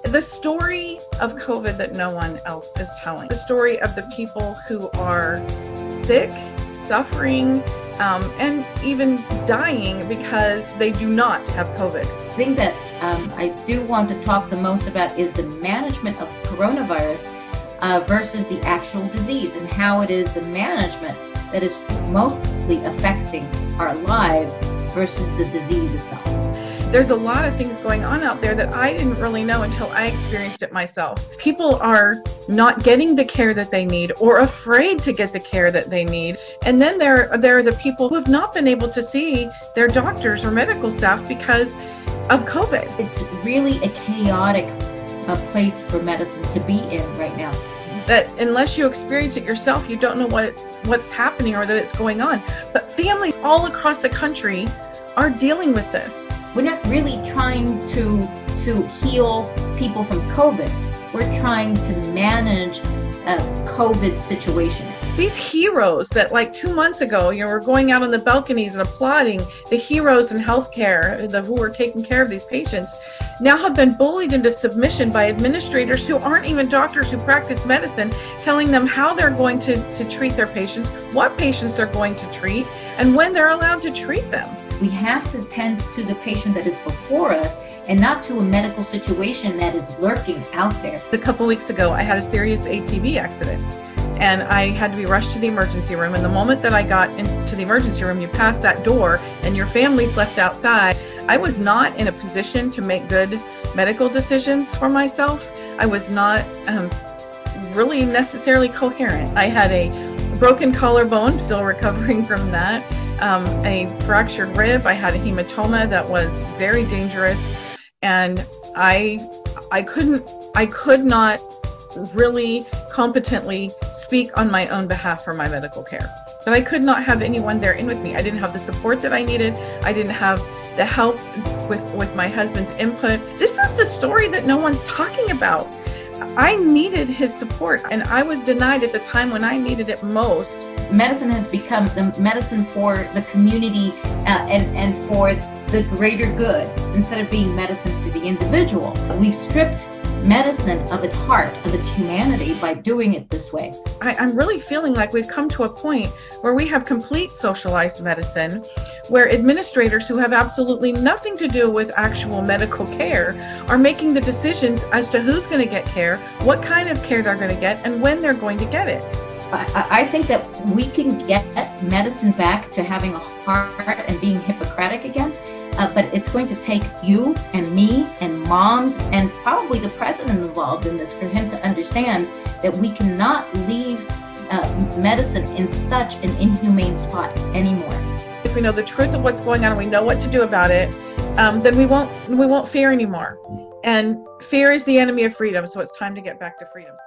The story of COVID that no one else is telling. The story of the people who are sick, suffering, and even dying because they do not have COVID. The thing that I do want to talk the most about is the management of coronavirus versus the actual disease, and how it is the management that is mostly affecting our lives versus the disease itself. There's a lot of things going on out there that I didn't really know until I experienced it myself. People are not getting the care that they need or afraid to get the care that they need. And then there are the people who have not been able to see their doctors or medical staff because of COVID. It's really a chaotic place for medicine to be in right now. That unless you experience it yourself, you don't know what's happening or that it's going on. But families all across the country are dealing with this. We're not really trying to heal people from COVID. We're trying to manage a COVID situation. These heroes that like 2 months ago, were going out on the balconies and applauding the heroes in healthcare, who were taking care of these patients, now have been bullied into submission by administrators who aren't even doctors who practice medicine, telling them how they're going to treat their patients, what patients they're going to treat, and when they're allowed to treat them. We have to tend to the patient that is before us and not to a medical situation that is lurking out there. A couple weeks ago, I had a serious ATV accident and I had to be rushed to the emergency room. And the moment that I got into the emergency room, you pass that door and your family's left outside. I was not in a position to make good medical decisions for myself. I was not really necessarily coherent. I had a broken collarbone, still recovering from that. A fractured rib. I had a hematoma that was very dangerous, and I could not really competently speak on my own behalf for my medical care. But I could not have anyone there in with me. I didn't have the support that I needed. I didn't have the help with my husband's input. This is the story that no one's talking about. I needed his support, and I was denied at the time when I needed it most. Medicine has become the medicine for the community and for the greater good, instead of being medicine for the individual. We've stripped medicine of its heart, of its humanity, by doing it this way. I'm really feeling like we've come to a point where we have complete socialized medicine, where administrators who have absolutely nothing to do with actual medical care are making the decisions as to who's going to get care, what kind of care they're going to get, and when they're going to get it. I think that we can get medicine back to having a heart and being Hippocratic again, but it's going to take you and me and moms and probably the president involved in this for him to understand that we cannot leave medicine in such an inhumane spot anymore. If we know the truth of what's going on and we know what to do about it, then we won't fear anymore. And fear is the enemy of freedom, so it's time to get back to freedom.